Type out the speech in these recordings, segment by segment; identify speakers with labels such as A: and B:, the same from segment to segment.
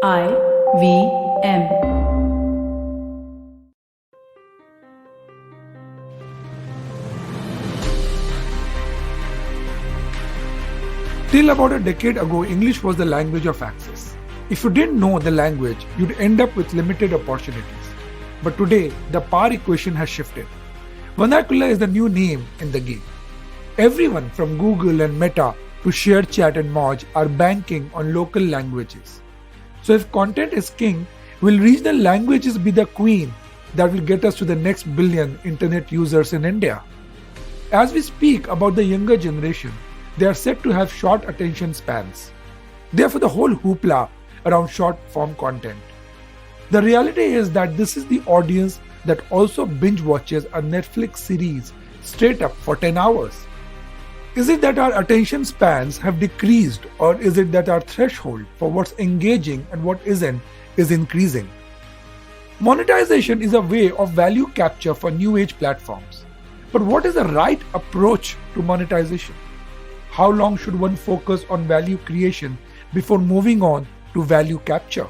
A: IVM.
B: Till about a decade ago, English was the language of access. If you didn't know the language, you'd end up with limited opportunities. But today, the power equation has shifted. Vernacular is the new name in the game. Everyone from Google and Meta to ShareChat and Moj are banking on local languages. So if content is king, will regional languages be the queen that will get us to the next billion internet users in India? As we speak about the younger generation, they are said to have short attention spans. Therefore, the whole hoopla around short form content. The reality is that this is the audience that also binge watches a Netflix series straight up for 10 hours. Is it that our attention spans have decreased, or is it that our threshold for what's engaging and what isn't is increasing? Monetization is a way of value capture for new age platforms. But what is the right approach to monetization? How long should one focus on value creation before moving on to value capture?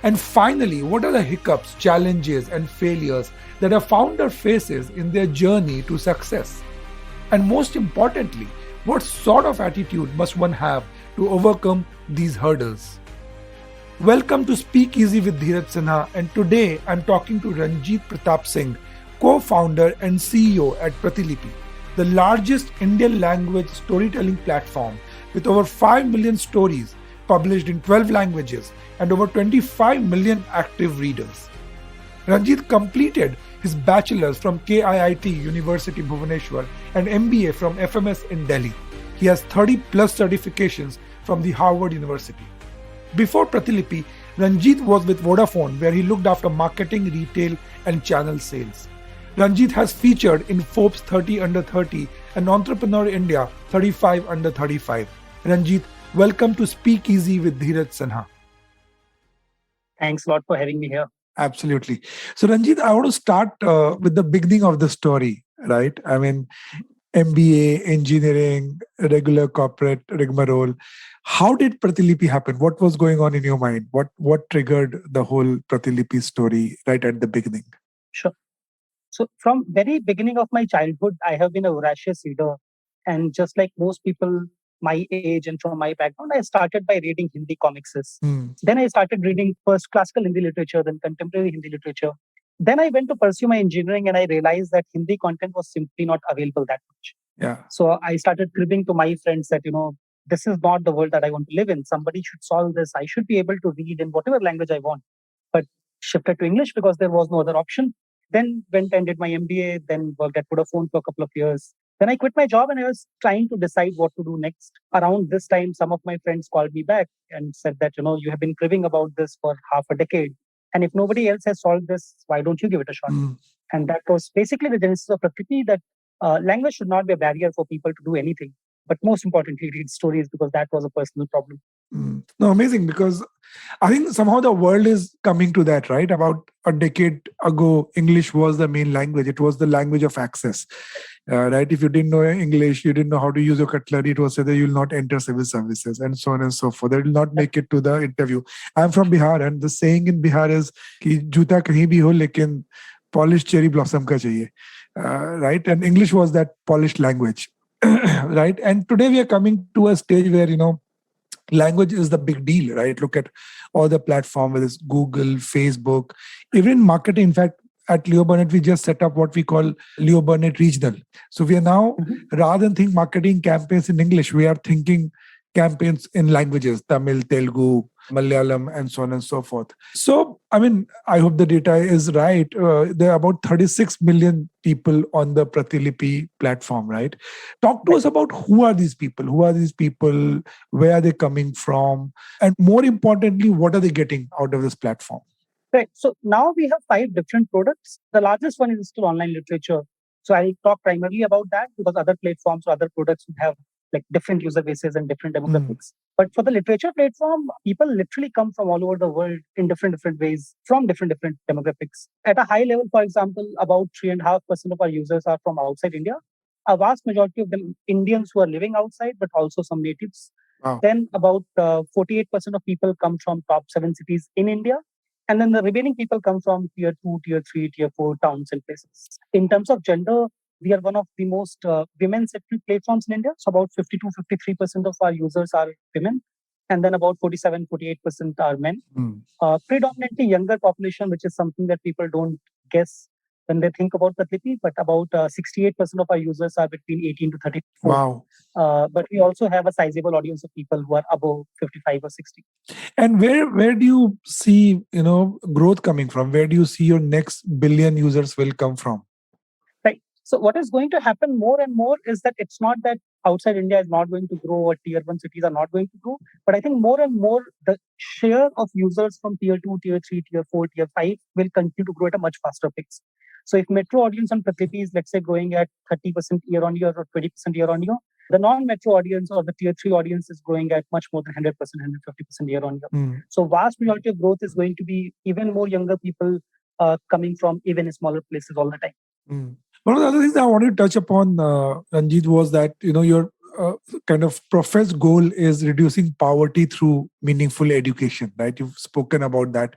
B: And finally, what are the hiccups, challenges, and failures that a founder faces in their journey to success? And most importantly, what sort of attitude must one have to overcome these hurdles? Welcome to Speak Easy with Dheeraj Sinha, and today I'm talking to Ranjit Pratap Singh, co-founder and CEO at Pratilipi, the largest Indian language storytelling platform with over 5 million stories published in 12 languages and over 25 million active readers. Ranjit completed his bachelor's from KIIT University Bhubaneswar and MBA from FMS in Delhi. He has 30 plus certifications from the Harvard University. Before Pratilipi, Ranjit was with Vodafone, where he looked after marketing, retail, and channel sales. Ranjit has featured in Forbes 30 Under 30 and Entrepreneur India 35 Under 35. Ranjit, welcome to Speak Easy with Dheeraj Sinha.
C: Thanks a lot for having me here.
B: Absolutely. So, Ranjit, I want to start with the beginning of the story, right? I mean, MBA, engineering, regular corporate rigmarole. How did Pratilipi happen? What was going on in your mind? What triggered the whole Pratilipi story right at the beginning?
C: Sure. So from very beginning of my childhood, I have been a voracious reader. And just like most people my age and from my background, I started by reading Hindi comics. Then I started reading first classical Hindi literature, then contemporary Hindi literature. Then I went to pursue my engineering and I realized that Hindi content was simply not available that much.
B: Yeah.
C: So I started cribbing to my friends that, this is not the world that I want to live in. Somebody should solve this. I should be able to read in whatever language I want. But shifted to English because there was no other option. Then went and did my MBA, then worked at Vodafone for a couple of years. Then I quit my job and I was trying to decide what to do next. Around this time, some of my friends called me back and said that, you have been cribbing about this for half a decade. And if nobody else has solved this, why don't you give it a shot? And that was basically the genesis of Prakriti, that language should not be a barrier for people to do anything. But most importantly, read stories, because that was a personal problem.
B: No, amazing, because I think somehow the world is coming to that, right? About a decade ago, English was the main language. It was the language of access, right? If you didn't know English, you didn't know how to use your cutlery, it was said that you will not enter civil services and so on and so forth. They will not make it to the interview. I'm from Bihar, and the saying in Bihar is कि जूता कहीं भी हो लेकिन polished cherry blossom का चाहिए, right? And English was that polished language, right? And today we are coming to a stage where, language is the big deal, right? Look at all the platforms, whether it's Google, Facebook, even in marketing. In fact, at Leo Burnett, we just set up what we call Leo Burnett Regional. So we are now, rather than think marketing campaigns in English, we are thinking campaigns in languages, Tamil, Telugu, Malayalam, and so on and so forth. So, I mean, I hope the data is right. There are about 36 million people on the Pratilipi platform, right? Talk to us about who are these people? Who are these people? Where are they coming from? And more importantly, what are they getting out of this platform?
C: Right. So now we have 5 different products. The largest one is still online literature. So I talk primarily about that because other platforms or other products would have like different user bases and different demographics. But for the literature platform, people literally come from all over the world in different ways from different demographics. At a high level, for example, about 3.5% of our users are from outside India. A vast majority of them Indians who are living outside, but also some natives.
B: Wow.
C: Then about 48% of people come from top 7 cities in India. And then the remaining people come from tier 2, tier 3, tier 4 towns and places. In terms of gender, we are one of the most women-centric platforms in India. So about 52-53% of our users are women. And then about 47-48% are men. Predominantly younger population, which is something that people don't guess when they think about Pratilipi, but about 68% of our users are between 18 to 34.
B: Wow.
C: But we also have a sizable audience of people who are above 55 or 60.
B: And where do you see, growth coming from? Where do you see your next billion users will come from?
C: Right. So what is going to happen more and more is that it's not that outside India is not going to grow or tier 1 cities are not going to grow, but I think more and more the share of users from tier 2, tier 3, tier 4, tier 5 will continue to grow at a much faster pace. So if metro audience on Pratilipi is, let's say, growing at 30% year on year or 20% year on year, the non-metro audience or the tier 3 audience is growing at much more than 100%, 150% year on year. So vast majority of growth is going to be even more younger people coming from even smaller places all the time.
B: One of the other things that I wanted to touch upon, Ranjit, was that, your kind of professed goal is reducing poverty through meaningful education, right? You've spoken about that,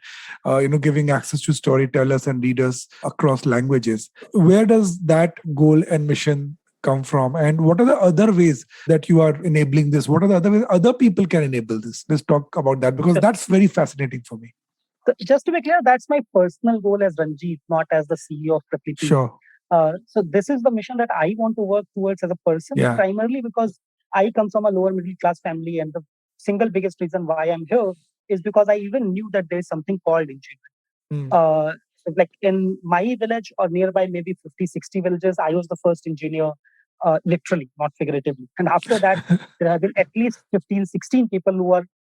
B: giving access to storytellers and readers across languages. Where does that goal and mission come from? And what are the other ways that you are enabling this? What are the other ways other people can enable this? Let's talk about that, because that's very fascinating for me.
C: So just to be clear, that's my personal goal as Ranjit, not as the CEO of Pratilipi.
B: Sure.
C: So this is the mission that I want to work towards as a person, primarily because I come from a lower middle class family, and the single biggest reason why I'm here is because I even knew that there is something called engineering. Like in my village or nearby, maybe 50, 60 villages, I was the first engineer, literally, not figuratively. And after that, there have been at least 15, 16 people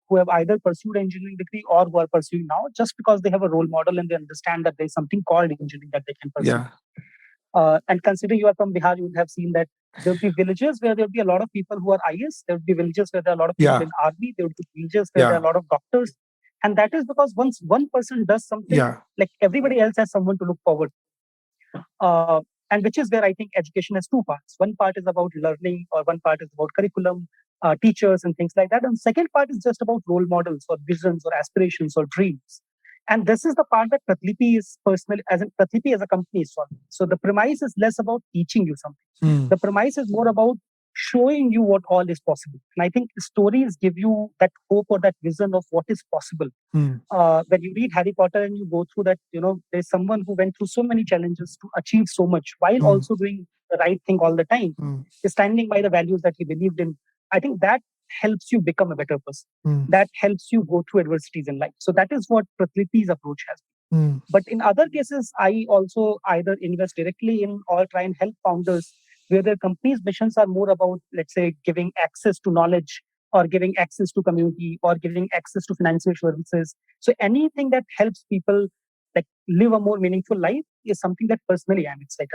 C: who have either pursued engineering degree or who are pursuing now, just because they have a role model and they understand that there's something called engineering that they can pursue. And considering you are from Bihar, you would have seen that there will be villages where there will be a lot of people who are IS. There will be villages where there are a lot of people in army. There will be villages where there are a lot of doctors. And that is because once one person does something, like everybody else has someone to look forward to. And which is where I think education has two parts. One part is about learning, or one part is about curriculum, teachers and things like that. And second part is just about role models or visions or aspirations or dreams. And this is the part that Pratilipi is personally, Pratilipi as a company is solving. So the premise is less about teaching you something. The premise is more about showing you what all is possible. And I think stories give you that hope or that vision of what is possible. When you read Harry Potter and you go through that, there's someone who went through so many challenges to achieve so much while also doing the right thing all the time, standing by the values that he believed in. I think that helps you become a better person. That helps you go through adversities in life. So that is what Pratilipi's approach has been. But in other cases, I also either invest directly in or try and help founders where their company's missions are more about, let's say, giving access to knowledge or giving access to community or giving access to financial services. So anything that helps people like live a more meaningful life is something that personally I'm excited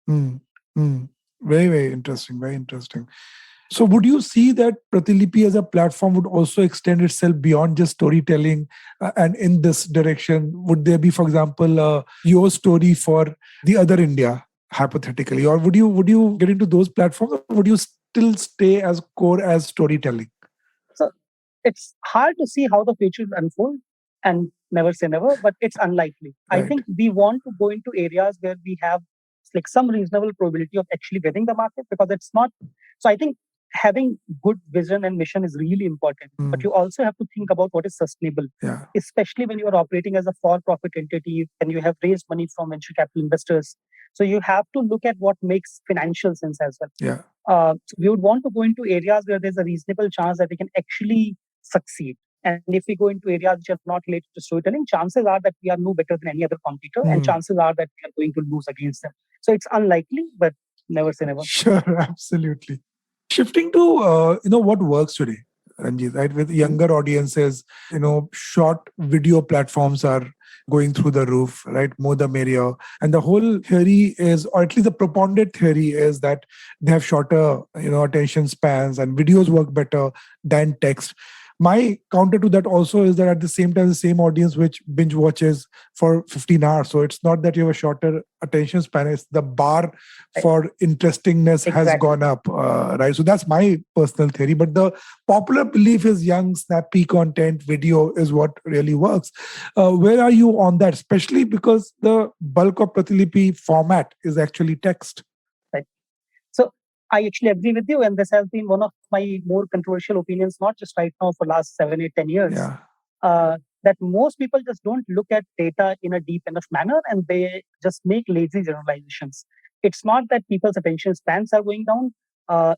C: about.
B: Very, very interesting. Very interesting. So would you see that Pratilipi as a platform would also extend itself beyond just storytelling and in this direction? Would there be, for example, your story for the other India, hypothetically? Or would you get into those platforms, or would you still stay as core as storytelling?
C: So it's hard to see how the future will unfold, and never say never, but it's unlikely. Right. I think we want to go into areas where we have like some reasonable probability of actually getting the market, because it's not. So I think having good vision and mission is really important, but you also have to think about what is sustainable, especially when you are operating as a for-profit entity and you have raised money from venture capital investors. So you have to look at what makes financial sense as well. So we would want to go into areas where there's a reasonable chance that we can actually succeed. And if we go into areas which are not related to storytelling, chances are that we are no better than any other competitor, and chances are that we are going to lose against them. So it's unlikely, but never say never.
B: Sure, absolutely. Shifting to what works today, Ranjit, right? With younger audiences, short video platforms are going through the roof, right? More the merrier. And the whole theory is, or at least the propounded theory is, that they have shorter, attention spans and videos work better than text. my counter to that also is that at the same time, the same audience which binge watches for 15 hours. So it's not that you have a shorter attention span, it's the bar for interestingness has
C: Exactly.
B: gone up, right? So that's my personal theory. But the popular belief is young, snappy content, video is what really works. Where are you on that? Especially because the bulk of Pratilipi format is actually text.
C: Right. So I actually agree with you, and this has been one of my more controversial opinions, not just right now, for last 7, 8, 10 years.
B: Yeah.
C: That most people just don't look at data in a deep enough manner, and they just make lazy generalizations. It's not that people's attention spans are going down.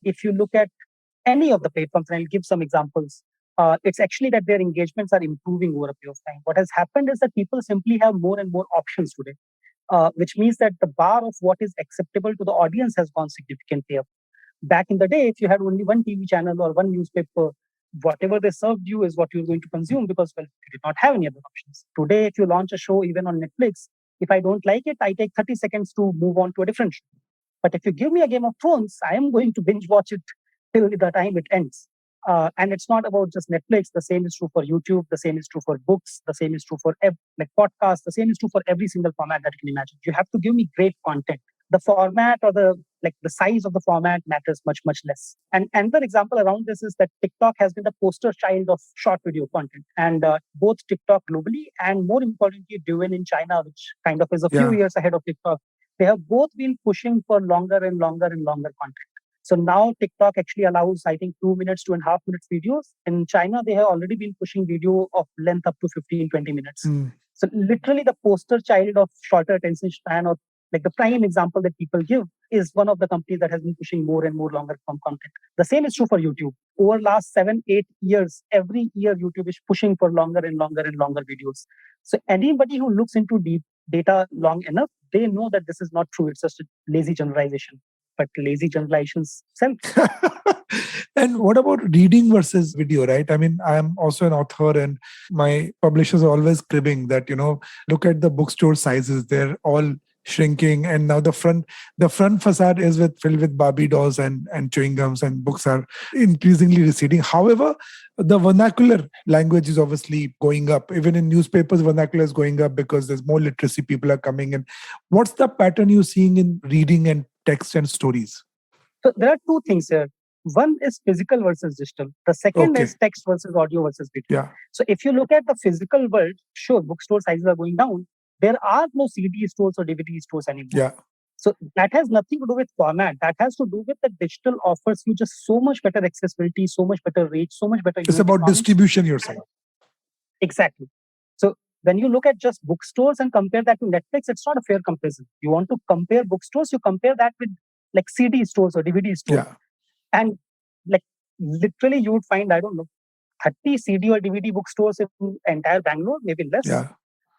C: If you look at any of the platforms, and I'll give some examples, it's actually that their engagements are improving over a period of time. What has happened is that people simply have more and more options today, which means that the bar of what is acceptable to the audience has gone significantly up. Back in the day, if you had only one TV channel or one newspaper, whatever they served you is what you're going to consume because, well, you did not have any other options. Today, if you launch a show even on Netflix, if I don't like it, I take 30 seconds to move on to a different show. But if you give me a Game of Thrones, I am going to binge watch it till the time it ends. And it's not about just Netflix. The same is true for YouTube. The same is true for books. The same is true for like podcasts. The same is true for every single format that you can imagine. You have to give me great content. The format or the size of the format matters much less. And another example around this is that TikTok has been the poster child of short video content, and both TikTok globally and more importantly Douyin in China, which kind of is a few years ahead of TikTok, they have both been pushing for longer and longer and longer content. So now TikTok actually allows, I think, 2 minutes, 2.5 minutes videos. In China, they have already been pushing video of length up to 15, 20 minutes. So literally the poster child of shorter attention span, or like the prime example that people give, is one of the companies that has been pushing more and more longer form content. The same is true for YouTube. Over last 7, 8 years, every year YouTube is pushing for longer and longer and longer videos. So anybody who looks into deep data long enough, they know that this is not true. It's just a lazy generalization. But lazy generalizations sell.
B: And what about reading versus video, right? I mean, I'm also an author and my publishers are always cribbing that, look at the bookstore sizes. They're all shrinking, and now the front facade is filled with Barbie dolls and chewing gums, and books are increasingly receding. However, the vernacular language is obviously going up. Even in newspapers, vernacular is going up because there's more literacy, people are coming in. What's the pattern you're seeing in reading and text and stories?
C: So there are two things here. One is physical versus digital. The second is text versus audio versus video.
B: Yeah.
C: So if you look at the physical world, sure, bookstore sizes are going down. There are no CD stores or DVD stores anymore.
B: Yeah.
C: So that has nothing to do with format. That has to do with the digital offers you just so much better accessibility, so much better reach, so much better.
B: It's about distribution, you're saying.
C: Exactly. So when you look at just bookstores and compare that to Netflix, it's not a fair comparison. You want to compare bookstores, you compare that with like CD stores or DVD stores.
B: Yeah.
C: And like literally you would find, I don't know, 30 CD or DVD bookstores in entire Bangalore, maybe less.
B: Yeah.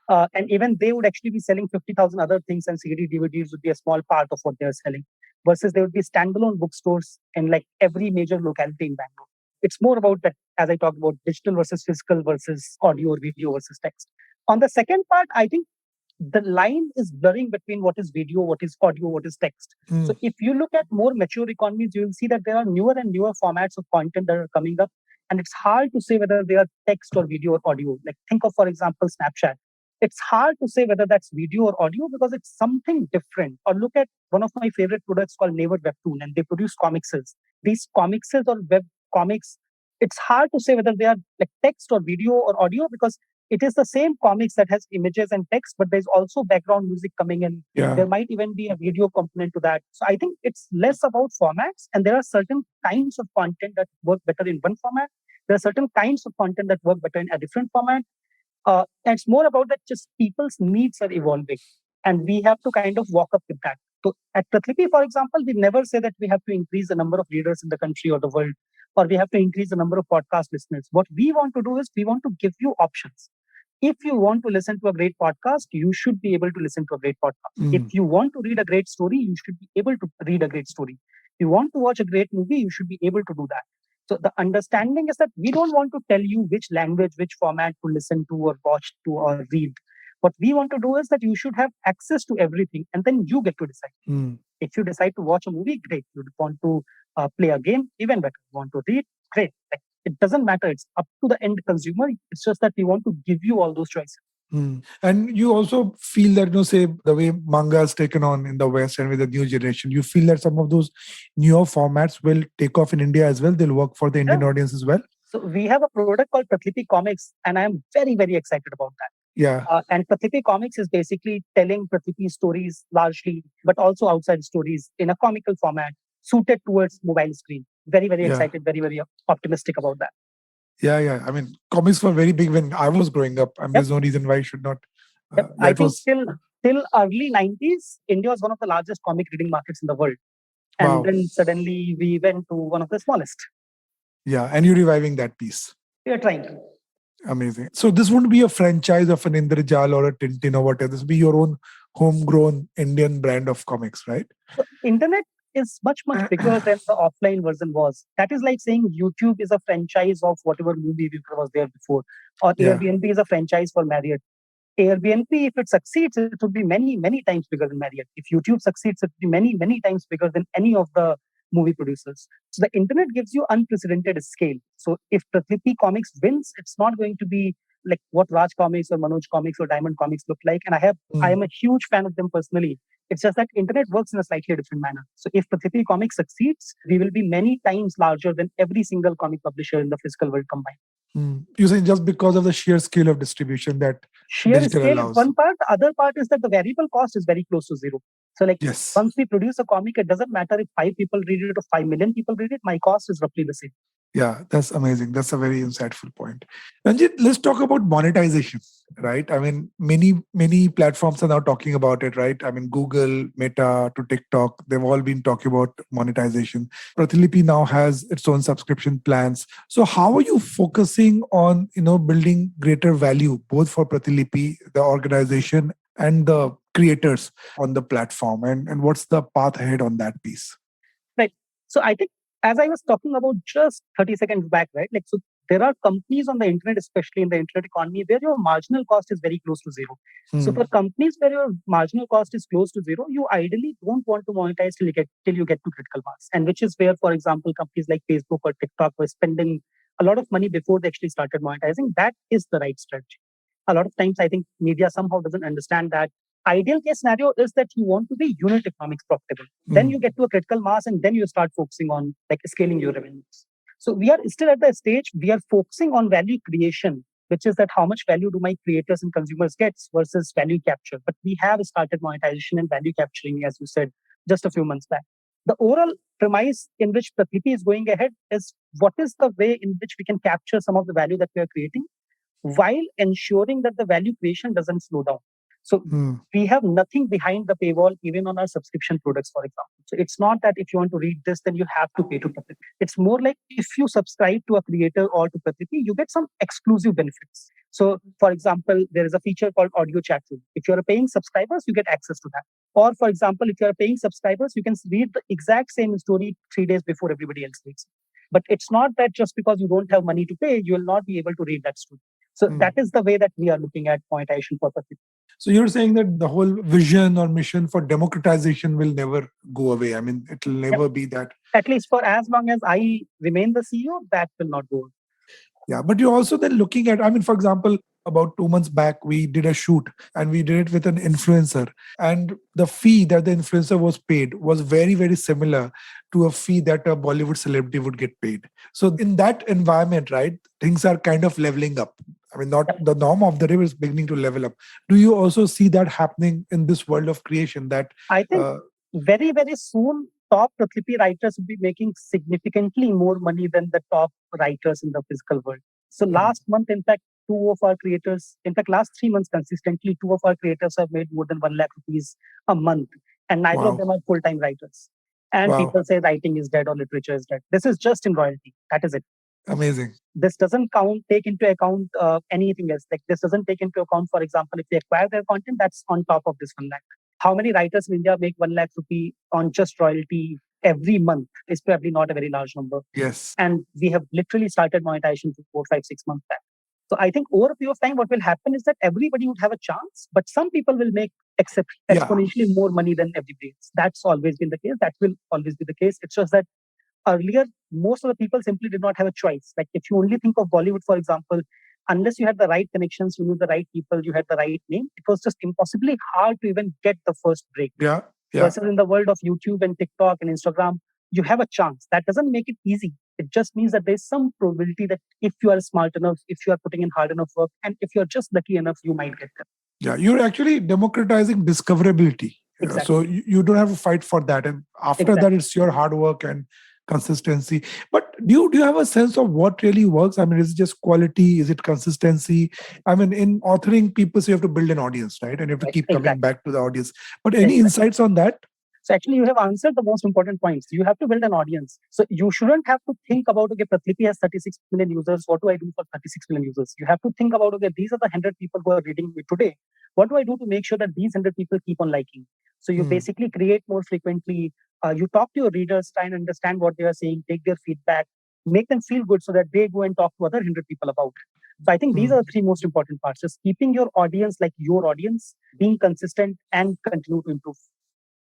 C: And even they would actually be selling 50,000 other things, and CD, DVDs would be a small part of what they're selling. Versus there would be standalone bookstores in like every major locality in Bangalore. It's more about that, as I talked about, digital versus physical versus audio or video versus text. On the second part, I think the line is blurring between what is video, what is audio, what is text. So if you look at more mature economies, you will see that there are newer and newer formats of content that are coming up. And it's hard to say whether they are text or video or audio. Like think of, for example, Snapchat. It's hard to say whether that's video or audio because it's something different. Or look at one of my favorite products called Naver Webtoon, and they produce comicses. These comicses or web comics, it's hard to say whether they are like text or video or audio because it is the same comics that has images and text, but there's also background music coming in.
B: Yeah.
C: There might even be a video component to that. So I think it's less about formats, and there are certain kinds of content that work better in one format. There are certain kinds of content that work better in a different format. And it's more about that just people's needs are evolving, and we have to kind of walk up with that. So at Pratilipi, for example, we never say that we have to increase the number of readers in the country or the world, or we have to increase the number of podcast listeners. What we want to do is we want to give you options. If you want to listen to a great podcast, you should be able to listen to a great podcast. If you want to read a great story, you should be able to read a great story. If you want to watch a great movie, you should be able to do that. So the understanding is that we don't want to tell you which language, which format to listen to or watch to or read. What we want to do is that you should have access to everything, and then you get to decide. If you decide to watch a movie, great. You want to play a game, even better. You want to read, great. Like, It doesn't matter. It's up to the end consumer. It's just that we want to give you all those choices.
B: And you also feel that, say, the way manga is taken on in the West and with the new generation, you feel that some of those newer formats will take off in India as well. They'll work for the Indian audience as well.
C: So we have a product called Pratilipi Comics, and I am very, very excited about that.
B: Yeah.
C: And Pratilipi Comics is basically telling Pratilipi stories largely, but also outside stories in a comical format suited towards mobile screen. Very, very excited, very, very optimistic about that.
B: Yeah. I mean, comics were very big when I was growing up, and there's no reason why I should not.
C: I think till early 90s, India was one of the largest comic reading markets in the world. And then suddenly we went to one of the smallest.
B: Yeah, and you're reviving that piece.
C: We are trying to.
B: Amazing. So this wouldn't be a franchise of an Indrejal or a Tintin or whatever. This would be your own homegrown Indian brand of comics, right?
C: So internet is much, much bigger than the offline version was. That is like saying YouTube is a franchise of whatever movie viewer was there before. Or Airbnb is a franchise for Marriott. Airbnb, if it succeeds, it would be many, many times bigger than Marriott. If YouTube succeeds, it would be many, many times bigger than any of the movie producers. So the internet gives you unprecedented scale. So if Pratilipi Comics wins, it's not going to be like what Raj Comics or Manoj Comics or Diamond Comics look like. And I am a huge fan of them personally. It's just that internet works in a slightly different manner. So if Pratilipi Comics succeeds, we will be many times larger than every single comic publisher in the physical world combined.
B: You're saying just because of the sheer scale of distribution that
C: sheer scale is one part. The other part is that the variable cost is very close to zero. So once we produce a comic, it doesn't matter if 5 people read it or 5 million people read it. My cost is roughly the same.
B: Yeah, that's amazing. That's a very insightful point. Ranjit, let's talk about monetization, right? I mean, many platforms are now talking about it, right? I mean, Google, Meta to TikTok, they've all been talking about monetization. Pratilipi now has its own subscription plans. So how are you focusing on, building greater value, both for Pratilipi, the organization, and the creators on the platform? And what's the path ahead on that piece?
C: Right. So I think, as I was talking about just 30 seconds back, right? So there are companies on the internet, especially in the internet economy, where your marginal cost is very close to zero. So for companies where your marginal cost is close to zero, you ideally don't want to monetize till you get to critical mass. And which is where, for example, companies like Facebook or TikTok were spending a lot of money before they actually started monetizing. That is the right strategy. A lot of times, I think media somehow doesn't understand that. Ideal case scenario is that you want to be unit economics profitable. Then you get to a critical mass and then you start focusing on scaling your revenues. So we are still at the stage, we are focusing on value creation, which is that how much value do my creators and consumers get versus value capture. But we have started monetization and value capturing, as you said, just a few months back. The overall premise in which Pratilipi is going ahead is what is the way in which we can capture some of the value that we are creating while ensuring that the value creation doesn't slow down. So we have nothing behind the paywall, even on our subscription products, for example. So it's not that if you want to read this, then you have to pay to Pratilipi. It's more like if you subscribe to a creator or to Pratilipi, you get some exclusive benefits. So, for example, there is a feature called audio chat room. If you're paying subscribers, you get access to that. Or, for example, if you're paying subscribers, you can read the exact same story 3 days before everybody else reads it. But it's not that just because you don't have money to pay, you will not be able to read that story. So that is the way that we are looking at monetization for Pratilipi.
B: So you're saying that the whole vision or mission for democratization will never go away. I mean, it will never be that.
C: At least for as long as I remain the CEO, that will not go away.
B: Yeah, but you're also then looking at, for example, about 2 months back, we did a shoot and we did it with an influencer. And the fee that the influencer was paid was very, very similar to a fee that a Bollywood celebrity would get paid. So in that environment, right, things are kind of leveling up. Not the norm of the river is beginning to level up. Do you also see that happening in this world of creation? That
C: I think very, very soon, top Pratilipi writers will be making significantly more money than the top writers in the physical world. So last month, in fact, last 3 months consistently, 2 of our creators have made more than 1 lakh rupees a month. And neither of them are full-time writers. And people say writing is dead or literature is dead. This is just in royalty. That is it.
B: Amazing.
C: This doesn't take into account anything else. This doesn't take into account, for example, if they acquire their content, that's on top of this 1 lakh. How many writers in India make 1 lakh rupee on just royalty every month is probably not a very large number.
B: Yes.
C: And we have literally started monetization 4, 5, 6 months back. So I think over a period of time, what will happen is that everybody would have a chance, but some people will make exponentially more money than everybody else. That's always been the case. That will always be the case. It's just that earlier, most of the people simply did not have a choice. Like if you only think of Bollywood, for example, unless you had the right connections, you knew the right people, you had the right name, it was just impossibly hard to even get the first break.
B: Yeah. Yeah.
C: Versus in the world of YouTube and TikTok and Instagram, you have a chance. That doesn't make it easy. It just means that there's some probability that if you are smart enough, if you are putting in hard enough work, and if you're just lucky enough, you might get there.
B: Yeah, you're actually democratizing discoverability.
C: Exactly.
B: So you don't have to fight for that. And after that,
C: Exactly.
B: it's your hard work and consistency. But do you have a sense of what really works? I mean, is it just quality? Is it consistency? I mean, in authoring people, so you have to build an audience, right? And you have to
C: Right.
B: keep coming
C: Exactly.
B: back to the audience. But any
C: Exactly.
B: insights on that?
C: So actually, you have answered the most important points. You have to build an audience. So you shouldn't have to think about, okay, Pratlipi has 36 million users. What do I do for 36 million users? You have to think about, okay, these are the 100 people who are reading me today. What do I do to make sure that these 100 people keep on liking? So you basically create more frequently. You talk to your readers, try and understand what they are saying, take their feedback, make them feel good so that they go and talk to other 100 people about it. So I think these are the three most important parts: just keeping your audience like your audience, being consistent, and continue to improve.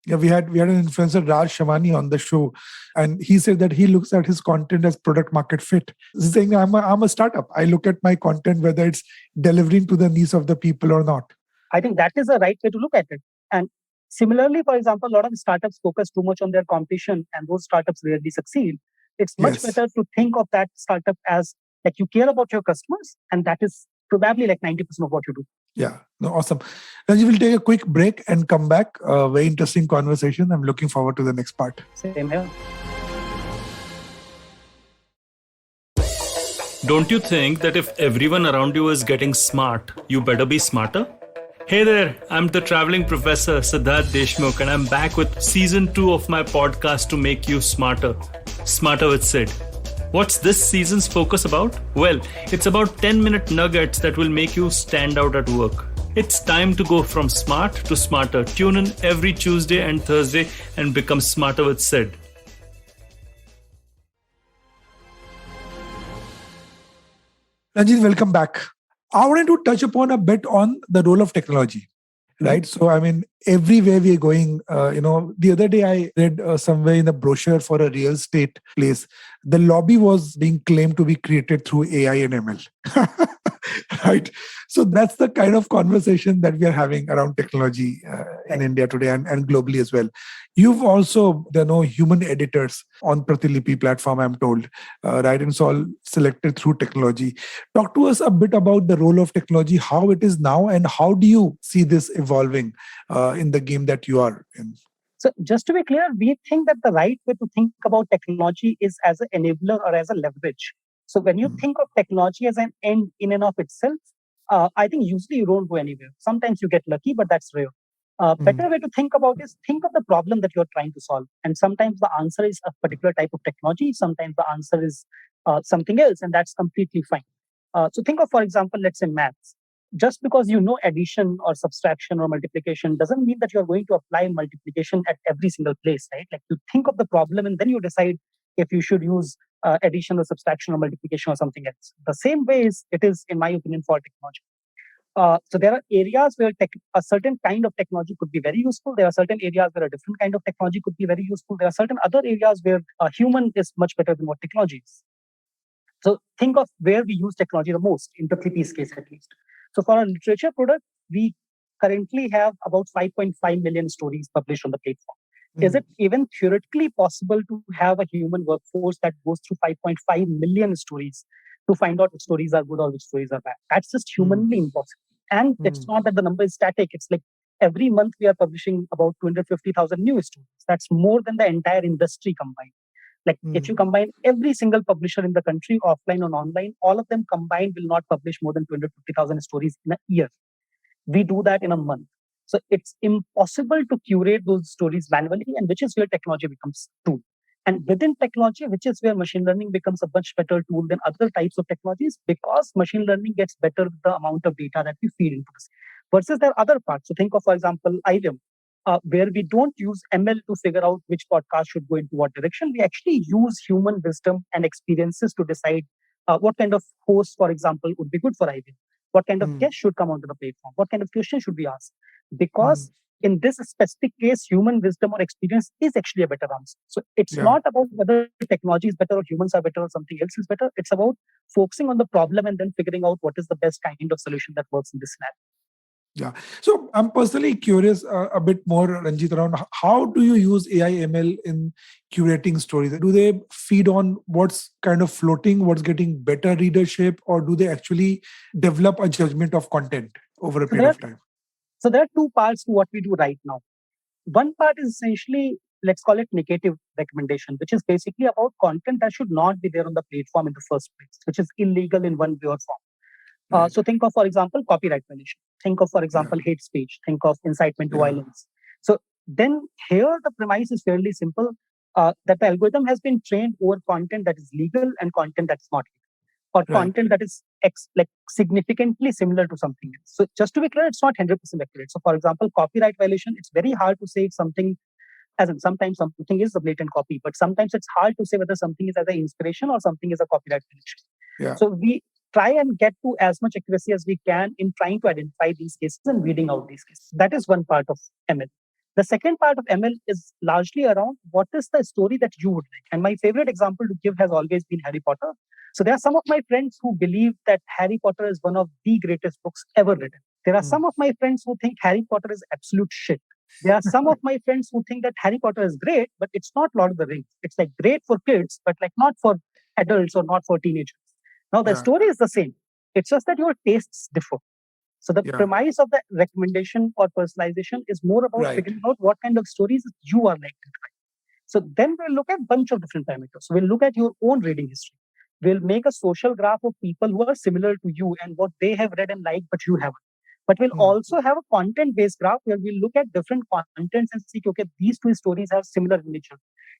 B: Yeah, we had an influencer, Raj Shamani, on the show, and he said that he looks at his content as product market fit. He's saying, I'm a startup. I look at my content whether it's delivering to the needs of the people or not.
C: I think that is the right way to look at it. And similarly, for example, a lot of startups focus too much on their competition, and those startups rarely succeed. It's much
B: Yes.
C: better to think of that startup as like you care about your customers, and that is probably like 90% of what you do.
B: Yeah, no, awesome. Ranji, we'll take a quick break and come back. Very interesting conversation. I'm looking forward to the next part.
C: Same here.
A: Don't you think that if everyone around you is getting smart, you better be smarter? Hey there, I'm the traveling professor Siddharth Deshmukh, and I'm back with season 2 of my podcast to make you smarter. Smarter with Sid. What's this season's focus about? Well, it's about 10-minute nuggets that will make you stand out at work. It's time to go from smart to smarter. Tune in every Tuesday and Thursday and become smarter with Sid.
B: Ranjit, welcome back. I wanted to touch upon a bit on the role of technology, right? So, I mean, everywhere we are going, the other day I read somewhere in a brochure for a real estate place, the lobby was being claimed to be created through AI and ML, right? So that's the kind of conversation that we are having around technology in India today and globally as well. You've also, human editors on Pratilipi platform, I'm told, right? And it's all selected through technology. Talk to us a bit about the role of technology, how it is now, and how do you see this evolving in the game that you are in?
C: So just to be clear, we think that the right way to think about technology is as an enabler or as a leverage. So when you think of technology as an end in and of itself, I think usually you don't go anywhere. Sometimes you get lucky, but that's rare. Better way to think about is think of the problem that you're trying to solve. And sometimes the answer is a particular type of technology. Sometimes the answer is something else, and that's completely fine. So think of, for example, let's say maths. Just because you know addition or subtraction or multiplication doesn't mean that you're going to apply multiplication at every single place, right? Like you think of the problem and then you decide if you should use addition or subtraction or multiplication or something else. The same way it is, in my opinion, for technology. So there are areas where a certain kind of technology could be very useful. There are certain areas where a different kind of technology could be very useful. There are certain other areas where a human is much better than what technology is. So think of where we use technology the most, in the Clippy's case at least. So for our literature product, we currently have about 5.5 million stories published on the platform. Is it even theoretically possible to have a human workforce that goes through 5.5 million stories to find out which stories are good or which stories are bad? That's just humanly impossible. And it's not that the number is static. It's like every month we are publishing about 250,000 new stories. That's more than the entire industry combined. Like if you combine every single publisher in the country, offline and online, all of them combined will not publish more than 250,000 stories in a year. We do that in a month. So it's impossible to curate those stories manually, and which is where technology becomes a tool. And within technology, which is where machine learning becomes a much better tool than other types of technologies, because machine learning gets better with the amount of data that we feed into this. Versus there are other parts. So think of, for example, IVM, where we don't use ML to figure out which podcast should go into what direction. We actually use human wisdom and experiences to decide what kind of host, for example, would be good for IVM. What kind of guest should come onto the platform? What kind of question should we ask? Because in this specific case, human wisdom or experience is actually a better answer. So it's
B: Yeah.
C: not about whether technology is better or humans are better or something else is better. It's about focusing on the problem and then figuring out what is the best kind of solution that works in this scenario.
B: Yeah. So I'm personally curious a bit more, Ranjit, around how do you use AI ML in curating stories? Do they feed on what's kind of floating, what's getting better readership, or do they actually develop a judgment of content over a
C: So
B: period
C: there,
B: of time?
C: so there are two parts to what we do right now. One part is essentially, let's call it negative recommendation, which is basically about content that should not be there on the platform in the first place, which is illegal in one way or form.
B: Right.
C: So think of, for example, copyright violation. Think of, for example, hate speech. Think of incitement to
B: Yeah.
C: violence. So then here the premise is fairly simple, that the algorithm has been trained over content that is legal and content that is not legal, or
B: Right.
C: content that is like significantly similar to something else. So just to be clear, it's not 100% accurate. So for example, copyright violation, it's very hard to say if something, as in sometimes something is a blatant copy, but sometimes it's hard to say whether something is as an inspiration or something is a copyright violation.
B: Yeah.
C: So we try and get to as much accuracy as we can in trying to identify these cases and weeding out these cases. That is one part of ML. The second part of ML is largely around what is the story that you would like. And my favorite example to give has always been Harry Potter. So there are some of my friends who believe that Harry Potter is one of the greatest books ever written. There are some of my friends who think Harry Potter is absolute shit. There are some of my friends who think that Harry Potter is great, but it's not Lord of the Rings. It's like great for kids, but like not for adults or not for teenagers. Now the
B: Yeah.
C: story is the same. It's just that your tastes differ. So the
B: Yeah.
C: premise of the recommendation or personalization is more about
B: Right.
C: figuring out what kind of stories you are likely to write. So then we'll look at a bunch of different parameters. So we'll look at your own reading history. We'll make a social graph of people who are similar to you and what they have read and liked, but you haven't. But we'll also have a content-based graph where we'll look at different contents and see, okay, these two stories have similar nature.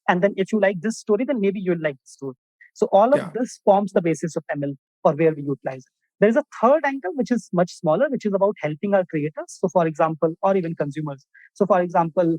C: And then if you like this story, then maybe you'll like this story. So all of
B: Yeah.
C: this forms the basis of ML or where we utilize it. There is a third angle, which is much smaller, which is about helping our creators. So for example, or even consumers. So for example,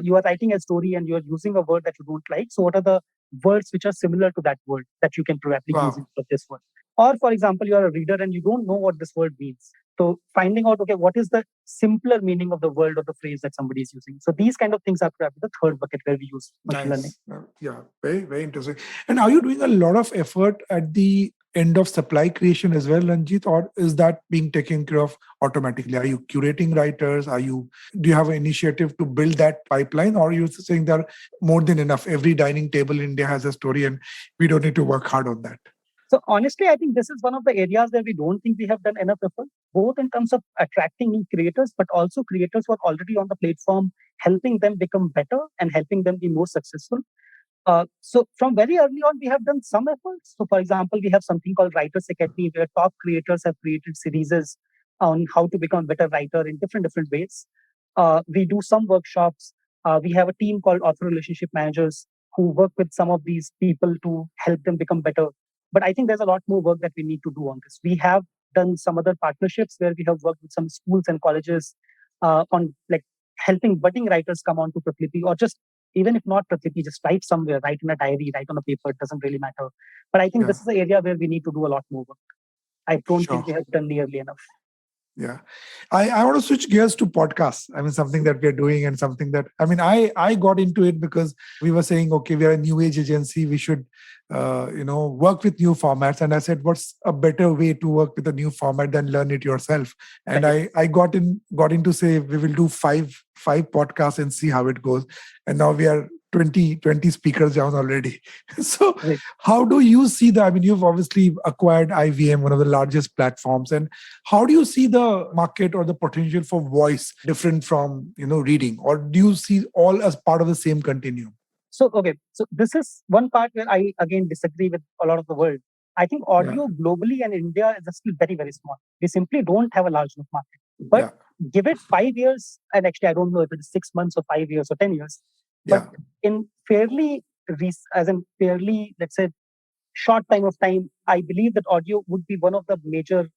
C: you are writing a story and you're using a word that you don't like. So what are the words which are similar to that word that you can probably
B: Wow.
C: use instead of this word? Or for example, you're a reader and you don't know what this word means. So finding out, okay, what is the simpler meaning of the word or the phrase that somebody is using? So these kind of things are probably the third bucket where we use machine learning.
B: Nice. Yeah, very, very interesting. And are you doing a lot of effort at the end of supply creation as well, Ranjit, or is that being taken care of automatically? Are you curating writers? Do you have an initiative to build that pipeline, or are you saying that more than enough? Every dining table in India has a story, and we don't need to work hard on that.
C: So honestly, I think this is one of the areas where we don't think we have done enough effort, both in terms of attracting new creators, but also creators who are already on the platform, helping them become better and helping them be more successful. So from very early on, we have done some efforts. So for example, we have something called Writers Academy, where top creators have created series on how to become a better writer in different ways. We do some workshops. We have a team called Author Relationship Managers who work with some of these people to help them become better. But I think there's a lot more work that we need to do on this. We have done some other partnerships where we have worked with some schools and colleges on like helping budding writers come on to Prakliti, or just even if not Prakliti, just write somewhere, write in a diary, write on a paper. It doesn't really matter. But I think this is an area where we need to do a lot more work. I don't think we have done nearly enough.
B: Yeah. I want to switch gears to podcasts. I mean, something that we're doing and something that, I got into it because we were saying, okay, we're a new age agency. We should, work with new formats. And I said, what's a better way to work with a new format than learn it yourself? And I got into say, we will do five podcasts and see how it goes. And now we are 20 speakers down already. So how do you see that? I mean, you've obviously acquired IVM, one of the largest platforms. And how do you see the market or the potential for voice different from, reading? Or do you see all as part of the same continuum?
C: So this is one part where I again disagree with a lot of the world. I think audio globally and India is still very, very small. We simply don't have a large enough market. But give it 5 years, and actually I don't know if it is 6 months or 5 years or 10 years. But in fairly, let's say, short time of time, I believe that audio would be one of the major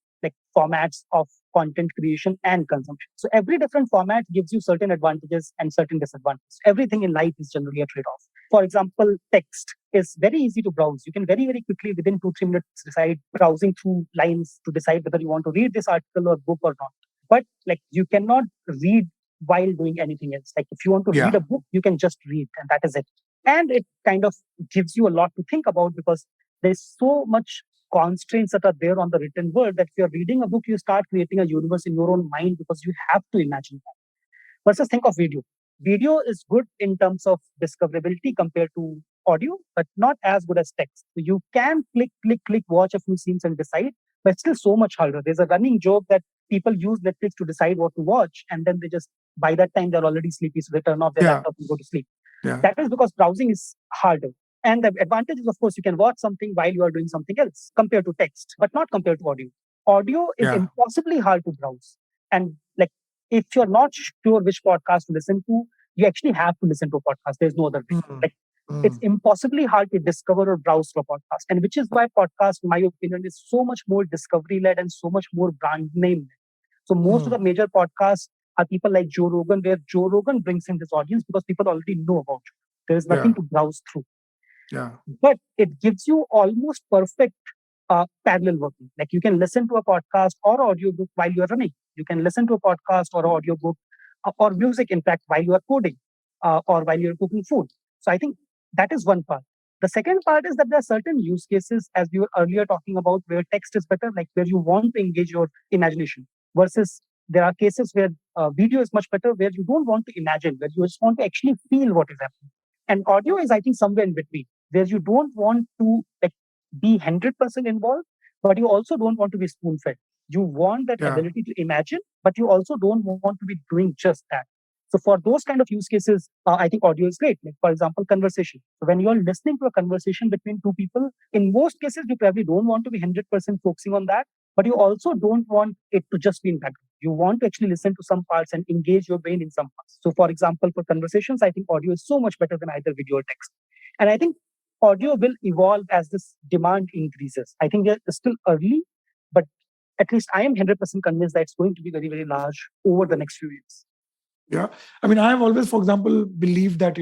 C: formats of content creation and consumption. So every different format gives you certain advantages and certain disadvantages. Everything in life is generally a trade-off. For example, text is very easy to browse. You can very, very quickly, within 2-3 minutes, decide browsing through lines to decide whether you want to read this article or book or not. But you cannot read while doing anything else. Like if you want to
B: Yeah.
C: read a book, you can just read, and that is it. And it kind of gives you a lot to think about because there's so much constraints that are there on the written word that if you're reading a book, you start creating a universe in your own mind because you have to imagine that. Versus think of video. Video is good in terms of discoverability compared to audio, but not as good as text. So you can click, watch a few scenes and decide, but it's still so much harder. There's a running joke that people use Netflix to decide what to watch, and then they just, by that time, they're already sleepy, so they turn off their
B: Yeah.
C: laptop and go to sleep.
B: Yeah.
C: That is because browsing is harder. And the advantage is, of course, you can watch something while you are doing something else compared to text, but not compared to audio. Audio is
B: Yeah.
C: impossibly hard to browse. And like, if you're not sure which podcast to listen to, you actually have to listen to a podcast. There's no other way.
B: Mm.
C: Like, it's impossibly hard to discover or browse for a podcast. And which is why podcast, in my opinion, is so much more discovery-led and so much more brand name-led. So most of the major podcasts are people like Joe Rogan, where Joe Rogan brings in this audience because people already know about you. There is nothing
B: Yeah.
C: to browse through.
B: Yeah.
C: But it gives you almost perfect parallel working. Like you can listen to a podcast or audiobook while you're running. You can listen to a podcast or audiobook or music, in fact, while you are coding or while you're cooking food. So I think that is one part. The second part is that there are certain use cases, as we were earlier talking about, where text is better, like where you want to engage your imagination, versus there are cases where video is much better, where you don't want to imagine, where you just want to actually feel what is happening. And audio is, I think, somewhere in between, where you don't want to like be 100% involved, but you also don't want to be spoon fed. You want that
B: Yeah.
C: ability to imagine, but you also don't want to be doing just that. So for those kind of use cases, I think audio is great. Like for example, conversation. So when you're listening to a conversation between two people, in most cases, you probably don't want to be 100% focusing on that, but you also don't want it to just be in background. You want to actually listen to some parts and engage your brain in some parts. So for example, for conversations, I think audio is so much better than either video or text. And I think audio will evolve as this demand increases. I think it's still early, but at least I am 100% convinced that it's going to be very, very large over the next few years.
B: Yeah. I mean, I have always, for example, believed that,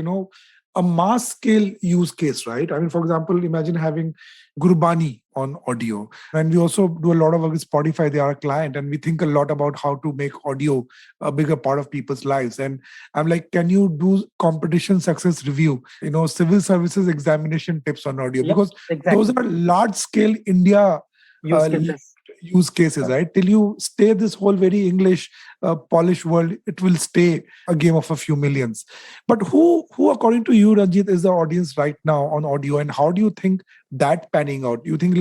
B: a mass scale use case, right? I mean, for example, imagine having Gurbani on audio. And we also do a lot of work with Spotify. They are a client, and we think a lot about how to make audio a bigger part of people's lives. And I'm like, can you do competition success review, civil services examination tips on audio?
C: Yep,
B: Because
C: exactly.
B: those are large scale India
C: Use cases.
B: use cases, right? Till you stay this whole very English polished world, it will stay a game of a few millions. But who according to you, Ranjit, is the audience right now on audio, and how do you think that panning out? You think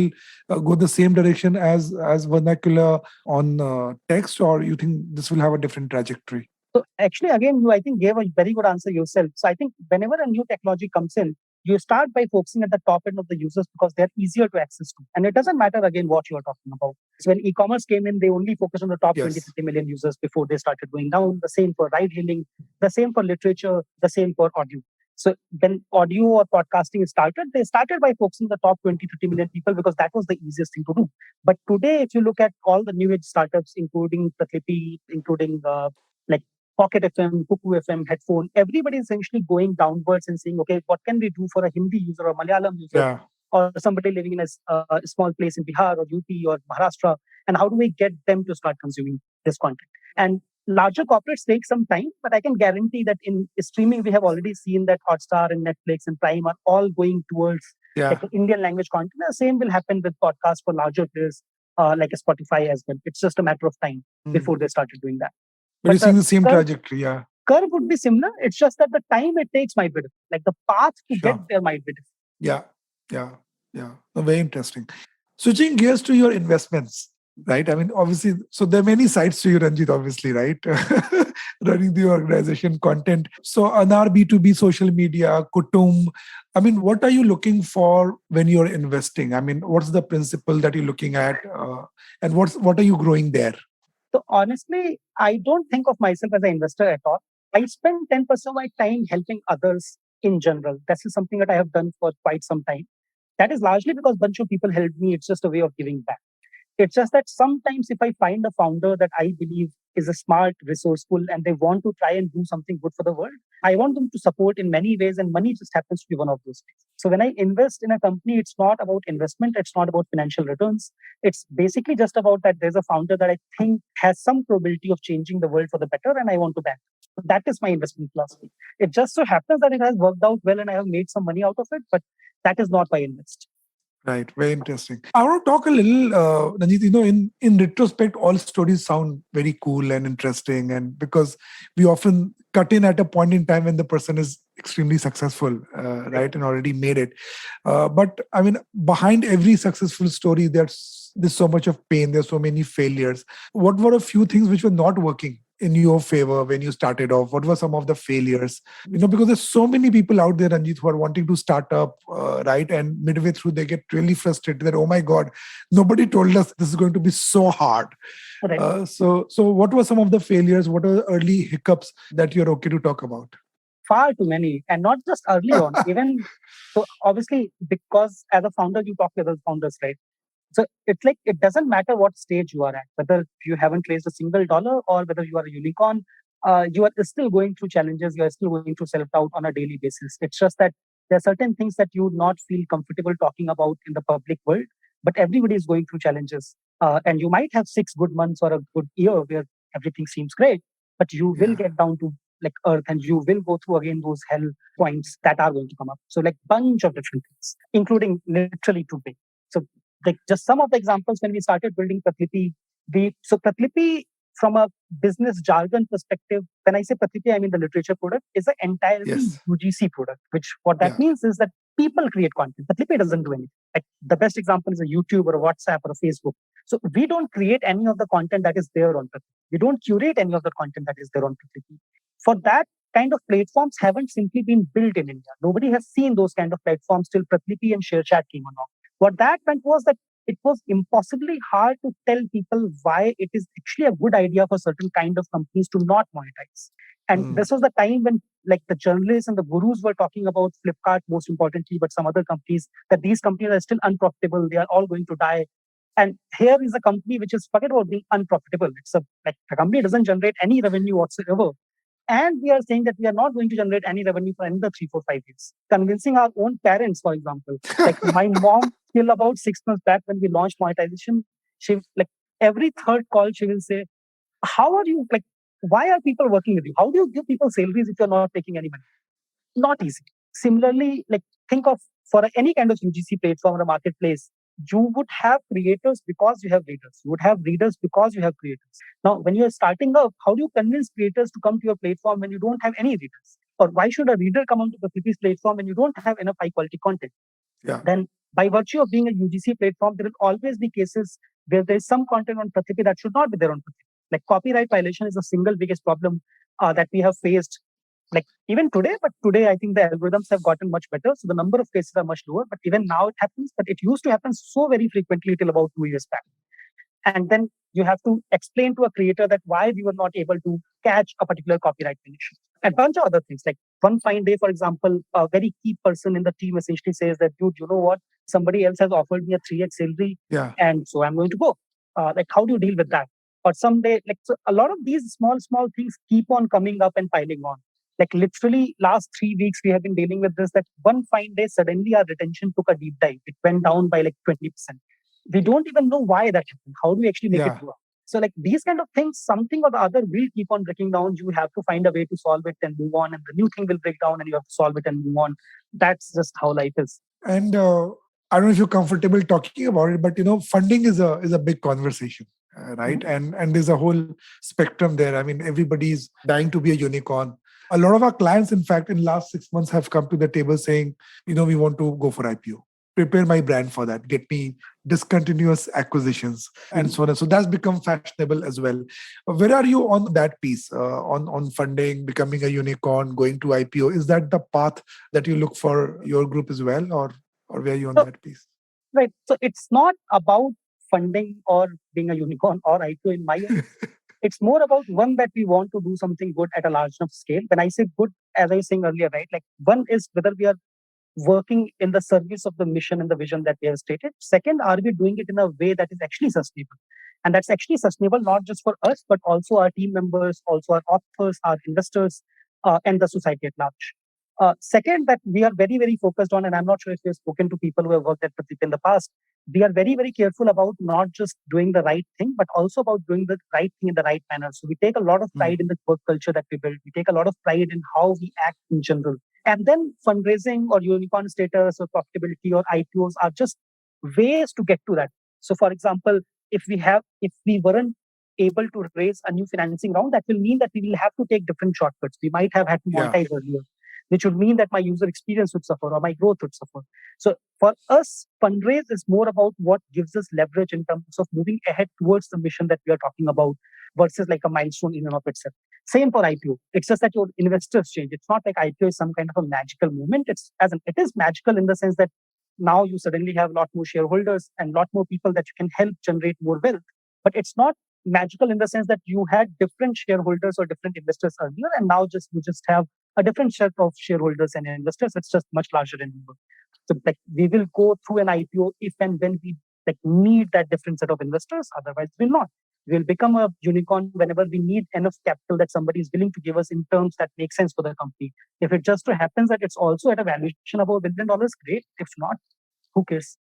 B: it'll go the same direction as vernacular on text, or you think this will have a different trajectory?
C: So actually, again, you I think gave a very good answer yourself. So I think whenever a new technology comes in, you start by focusing at the top end of the users because they're easier to access to. And it doesn't matter again what you're talking about. So when e-commerce came in, they only focused on the top 20,
B: Yes.
C: 50 million users before they started going down. The same for ride hailing, the same for literature, the same for audio. So when audio or podcasting started, they started by focusing the top 20, 30 million people because that was the easiest thing to do. But today, if you look at all the new age startups, including Pratlipi, including like Pocket FM, Kuku FM, Headphone, everybody is essentially going downwards and saying, okay, what can we do for a Hindi user or Malayalam user
B: Yeah.
C: or somebody living in a small place in Bihar or UP or Maharashtra? And how do we get them to start consuming this content? And larger corporates take some time, but I can guarantee that in streaming, we have already seen that Hotstar and Netflix and Prime are all going towards
B: Yeah.
C: like Indian language content. The same will happen with podcasts for larger players like a Spotify as well. It's just a matter of time before they started doing that.
B: But you're
C: But
B: seeing the same
C: curve-
B: trajectory, yeah.
C: Curve would be similar. It's just that the time it takes might be different. Like the path to
B: Sure.
C: get there might be different.
B: Yeah. No, very interesting. Switching gears to your investments, right? I mean, obviously, so there are many sides to you, Ranjit, obviously, right? Running the organization, content. So, Anar, B2B, social media, Kutum. I mean, what are you looking for when you're investing? I mean, what's the principle that you're looking at? And what are you growing there?
C: So honestly, I don't think of myself as an investor at all. I spend 10% of my time helping others in general. This is something that I have done for quite some time. That is largely because a bunch of people helped me. It's just a way of giving back. It's just that sometimes if I find a founder that I believe is a smart, resourceful, and they want to try and do something good for the world, I want them to support in many ways, and money just happens to be one of those ways. So when I invest in a company, it's not about investment, it's not about financial returns. It's basically just about that there's a founder that I think has some probability of changing the world for the better, and I want to back. That is my investment philosophy. It just so happens that it has worked out well and I have made some money out of it, but that is not why I invest.
B: Right, very interesting. I want to talk a little, Ranjit. In retrospect, all stories sound very cool and interesting, and because we often cut in at a point in time when the person is extremely successful, right, and already made it. But I mean, behind every successful story, there's so much of pain. There's so many failures. What were a few things which were not working in your favor when you started off? What were some of the failures? Because there's so many people out there, Ranjit, who are wanting to start up, right? And midway through, they get really frustrated that, oh my God, nobody told us this is going to be so hard.
C: Right.
B: So what were some of the failures? What are the early hiccups that you're okay to talk about?
C: Far too many, and not just early on. Even so, obviously, because as a founder, you talk with other founders, right? So it's like it doesn't matter what stage you are at, whether you haven't raised a single dollar or whether you are a unicorn, you are still going through challenges. You are still going through self doubt on a daily basis. It's just that there are certain things that you would not feel comfortable talking about in the public world, but everybody is going through challenges. And you might have 6 good months or a good year where everything seems great, but you will get down to like earth and you will go through again those hell points that are going to come up. So like bunch of different things, including literally today. So like just some of the examples when we started building Pratilipi, Pratilipi from a business jargon perspective, when I say Pratilipi, I mean the literature product is an entirely UGC product, which what that means is that people create content. Pratilipi doesn't do anything. Like the best example is a YouTube or a WhatsApp or a Facebook. So we don't create any of the content that is there on Pratilipi. We don't curate any of the content that is there on Pratilipi. For that kind of platforms haven't simply been built in India. Nobody has seen those kind of platforms till Pratilipi and ShareChat came along. What that meant was that it was impossibly hard to tell people why it is actually a good idea for certain kind of companies to not monetize. And this was the time when like the journalists and the gurus were talking about Flipkart most importantly, but some other companies, that these companies are still unprofitable. They are all going to die. And here is a company which is forget about being unprofitable. It's a company doesn't generate any revenue whatsoever. And we are saying that we are not going to generate any revenue for another 3, 4, 5 years. Convincing our own parents, for example. Like my mom, till about 6 months back when we launched monetization, she like every third call, she will say, how are you, like, why are people working with you? How do you give people salaries if you're not making any money? Not easy. Similarly, like think of for any kind of UGC platform or a marketplace, you would have creators because you have readers. You would have readers because you have creators. Now, when you're starting up, how do you convince creators to come to your platform when you don't have any readers? Or why should a reader come onto the Pratilipi's platform when you don't have enough high quality content? Then by virtue of being a UGC platform, there will always be cases where there is some content on Pratilipi that should not be there on Pratilipi. Like copyright violation is the single biggest problem that we have faced like even today, but today I think the algorithms have gotten much better. So the number of cases are much lower, but even now it happens, but it used to happen so very frequently till about 2 years back. And then you have to explain to a creator that why we were not able to catch a particular copyright violation. And a bunch of other things. Like one fine day, for example, a very key person in the team essentially says that, dude, you know what? Somebody else has offered me a 3x salary. And so I'm going to go. Like, how do you deal with that? Or someday, like so a lot of these small things keep on coming up and piling on. Like literally last 3 weeks, we have been dealing with this, that one fine day, suddenly our retention took a deep dive. It went down by like 20%. We don't even know why that happened. How do we actually make it go up? So like these kind of things, something or the other will keep on breaking down. You have to find a way to solve it and move on. And the new thing will break down and you have to solve it and move on. That's just how life is.
B: And I don't know if you're comfortable talking about it, but funding is a big conversation. Right. And there's a whole spectrum there. I mean, everybody's dying to be a unicorn. A lot of our clients, in fact, in last 6 months have come to the table saying, we want to go for IPO. Prepare my brand for that. Get me discontinuous acquisitions and so on. So that's become fashionable as well. Where are you on that piece? On funding, becoming a unicorn, going to IPO? Is that the path that you look for your group as well? Or where are you on that piece?
C: Right. So it's not about funding or being a unicorn or IPO in my end. It's more about one that we want to do something good at a large enough scale. When I say good, as I was saying earlier, right? Like one is whether we are working in the service of the mission and the vision that we have stated. Second, are we doing it in a way that is actually sustainable? And that's actually sustainable not just for us, but also our team members, also our authors, our investors, and the society at large. Second, that we are very, very focused on, and I'm not sure if you've spoken to people who have worked at Pradeep in the past, we are very, very careful about not just doing the right thing, but also about doing the right thing in the right manner. So we take a lot of pride in the work culture that we build. We take a lot of pride in how we act in general. And then fundraising or unicorn status or profitability or IPOs are just ways to get to that. So for example, if we weren't able to raise a new financing round, that will mean that we will have to take different shortcuts. We might have had to
B: Yeah.
C: monetize earlier, which would mean that my user experience would suffer or my growth would suffer. So for us, fundraise is more about what gives us leverage in terms of moving ahead towards the mission that we are talking about versus like a milestone in and of itself. Same for IPO. It's just that your investors change. It's not like IPO is some kind of a magical movement. It is magical in the sense that now you suddenly have a lot more shareholders and a lot more people that you can help generate more wealth. But it's not magical in the sense that you had different shareholders or different investors earlier, and now you just have a different set of shareholders and investors. It's just much larger in number. So like we will go through an IPO if and when we like need that different set of investors. Otherwise, we'll not. We'll become a unicorn whenever we need enough capital that somebody is willing to give us in terms that make sense for the company. If it just so happens that it's also at a valuation of $1 billion, great. If not, who cares?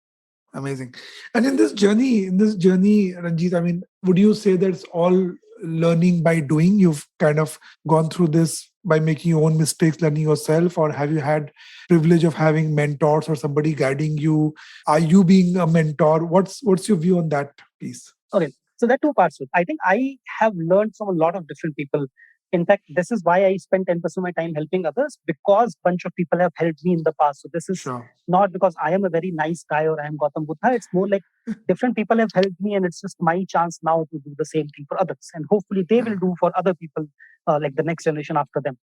B: Amazing. And in this journey, Ranjit, I mean, would you say that it's all learning by doing? You've kind of gone through this by making your own mistakes, learning yourself, or have you had privilege of having mentors or somebody guiding you? Are you being a mentor? What's your view on that piece?
C: Okay. So there are two parts to it. I think I have learned from a lot of different people. In fact, this is why I spend 10% of my time helping others, because a bunch of people have helped me in the past. So this is
B: Sure.
C: not because I am a very nice guy or I am Gautam Buddha. It's more like different people have helped me, and it's just my chance now to do the same thing for others. And hopefully they will do for other people, like the next generation after them.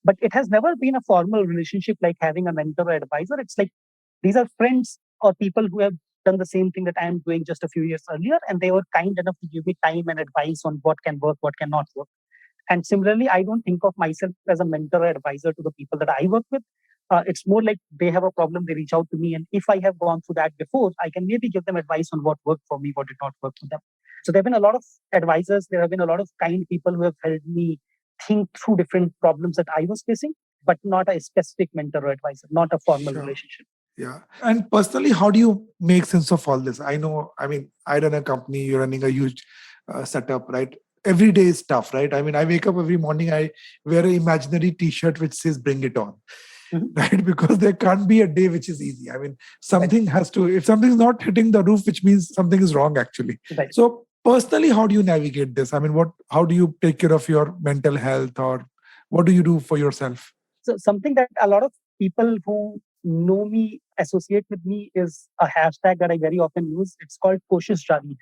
C: But it has never been a formal relationship like having a mentor or advisor. It's like these are friends or people who have done the same thing that I am doing just a few years earlier, and they were kind enough to give me time and advice on what can work, what cannot work. And similarly, I don't think of myself as a mentor or advisor to the people that I work with. It's more like they have a problem, they reach out to me. And if I have gone through that before, I can maybe give them advice on what worked for me, what did not work for them. So there have been a lot of advisors, there have been a lot of kind people who have helped me think through different problems that I was facing, but not a specific mentor or advisor, not a formal
B: Sure.
C: relationship.
B: Yeah. And personally, how do you make sense of all this? I know, I mean, I run a company, you're running a huge setup, right? Every day is tough, right? I mean, I wake up every morning, I wear an imaginary t-shirt which says bring it on, right? Because there can't be a day which is easy. I mean, something has to, if something's not hitting the roof, which means something is wrong actually.
C: Right.
B: So personally, how do you navigate this? I mean, how do you take care of your mental health, or what do you do for yourself?
C: So something that a lot of people who know me associate with me is a hashtag that I very often use. It's called Koshish Jari.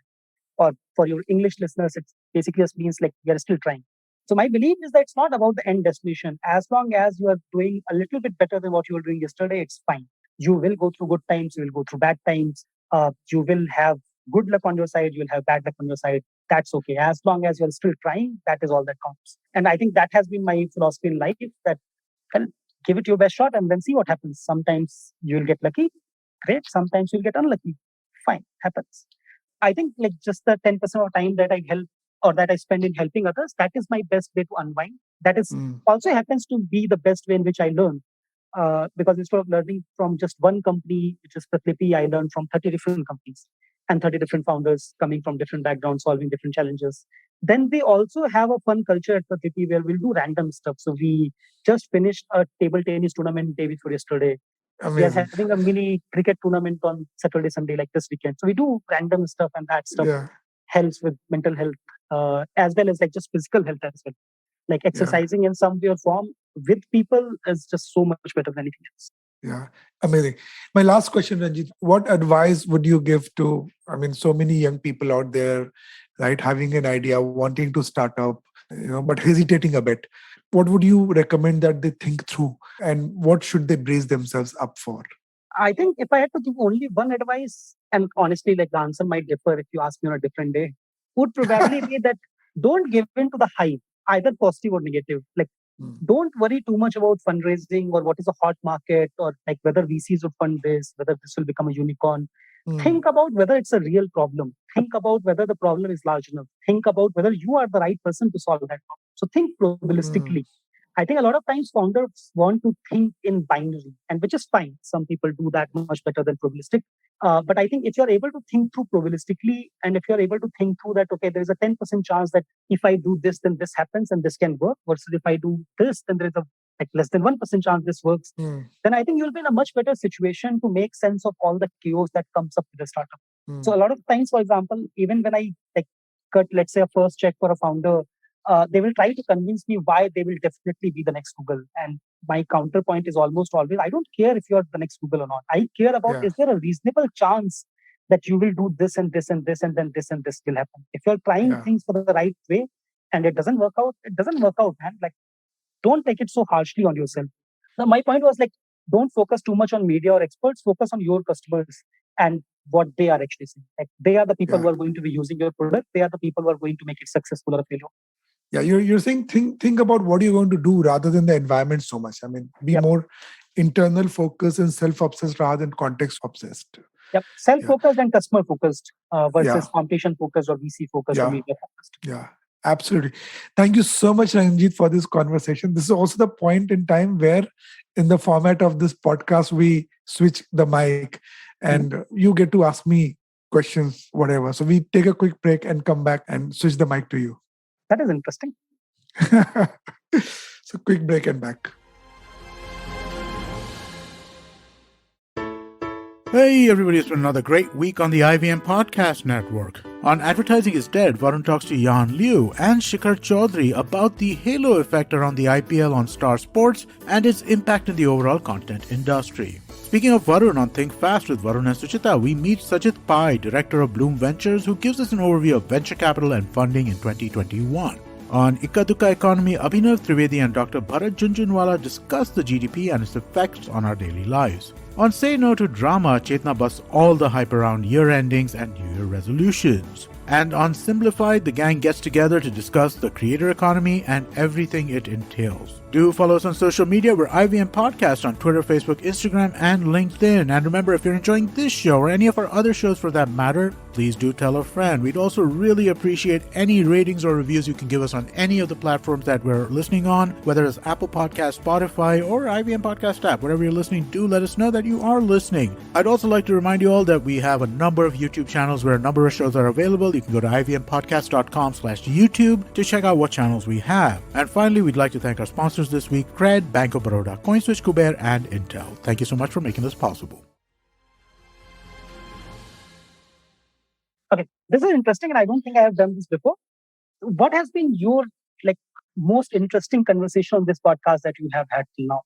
C: Or for your English listeners, it basically just means like we are still trying. So my belief is that it's not about the end destination. As long as you are doing a little bit better than what you were doing yesterday, it's fine. You will go through good times, you will go through bad times. You will have good luck on your side, you will have bad luck on your side. That's okay. As long as you're still trying, that is all that counts. And I think that has been my philosophy in life, that well, give it your best shot and then see what happens. Sometimes you'll get lucky, great. Sometimes you'll get unlucky, fine, happens. I think like just the 10% of time that I help or that I spend in helping others, that is my best way to unwind. That is also happens to be the best way in which I learn. Because instead of learning from just one company, which is Pratlipi, I learned from 30 different companies and 30 different founders coming from different backgrounds, solving different challenges. Then we also have a fun culture at Pratlipi where we'll do random stuff. So we just finished a table tennis tournament day before yesterday. We are
B: Amazing.
C: having a mini cricket tournament on Saturday, Sunday, like this weekend. So we do random stuff, and that stuff
B: Yeah.
C: helps with mental health, as well as like just physical health as well. Like exercising in some way or form with people is just so much better than anything else.
B: Yeah, amazing. My last question, Ranjit, what advice would you give to, I mean, so many young people out there, right, having an idea, wanting to start up, but hesitating a bit? What would you recommend that they think through, and what should they brace themselves up for?
C: I think if I had to give only one advice, and honestly, like the answer might differ if you ask me on a different day, would probably be that don't give in to the hype, either positive or negative. Like, don't worry too much about fundraising or what is a hot market or like whether VCs would fund this, whether this will become a unicorn. Think about whether it's a real problem. Think about whether the problem is large enough. Think about whether you are the right person to solve that problem. So think probabilistically. I think a lot of times founders want to think in binary, and which is fine. Some people do that much better than probabilistic. But I think if you're able to think through probabilistically, and if you're able to think through that, okay, there is a 10% chance that if I do this, then this happens and this can work, versus if I do this, then there is a like less than 1% chance this works, then I think you'll be in a much better situation to make sense of all the chaos that comes up with a startup. So a lot of times, for example, even when I cut, let's say, a first check for a founder, they will try to convince me why they will definitely be the next Google. And my counterpoint is almost always, I don't care if you're the next Google or not. I care about, is there a reasonable chance that you will do this and this and this, and then this and this will happen? If you're trying things for the right way and it doesn't work out, it doesn't work out, man. Don't take it so harshly on yourself. Now, my point was don't focus too much on media or experts, focus on your customers and what they are actually saying. They are the people who are going to be using your product. They are the people who are going to make it successful or a failure.
B: Yeah, you're saying think about what you're going to do rather than the environment so much. I mean, be more internal focused and self-obsessed rather than context-obsessed.
C: Yep, self-focused and customer-focused versus competition-focused or VC-focused or media-focused.
B: Yeah, absolutely. Thank you so much, Ranjit, for this conversation. This is also the point in time where, in the format of this podcast, we switch the mic and you get to ask me questions, whatever. So we take a quick break and come back and switch the mic to you.
C: That is interesting.
B: So quick break and back.
D: Hey everybody, it's been another great week on the IVM Podcast Network. On Advertising is Dead, Varun talks to Yan Liu and Shikhar Chaudhary about the halo effect around the IPL on Star Sports and its impact in the overall content industry. Speaking of Varun, on Think Fast with Varun and Suchita, we meet Sajid Pai, director of Bloom Ventures, who gives us an overview of venture capital and funding in 2021. On Ikka Dukka Economy, Abhinav Trivedi and Dr. Bharat Junjunwala discuss the GDP and its effects on our daily lives. On Say No to Drama, Chetna busts all the hype around year endings and New Year resolutions. And on Simplified, the gang gets together to discuss the creator economy and everything it entails. Do follow us on social media. We're IVM Podcast on Twitter, Facebook, Instagram, and LinkedIn. And remember, if you're enjoying this show or any of our other shows for that matter, please do tell a friend. We'd also really appreciate any ratings or reviews you can give us on any of the platforms that we're listening on, whether it's Apple Podcast, Spotify, or IVM Podcast app. Wherever you're listening, do let us know that you are listening. I'd also like to remind you all that we have a number of YouTube channels where a number of shows are available. You can go to ivmpodcast.com/YouTube to check out what channels we have. And finally, we'd like to thank our sponsors this week, Cred, Bank of Baroda, CoinSwitch, Kuber, and Intel. Thank you so much for making this possible.
C: Okay, this is interesting, and I don't think I have done this before. What has been your most interesting conversation on this podcast that you have had till now?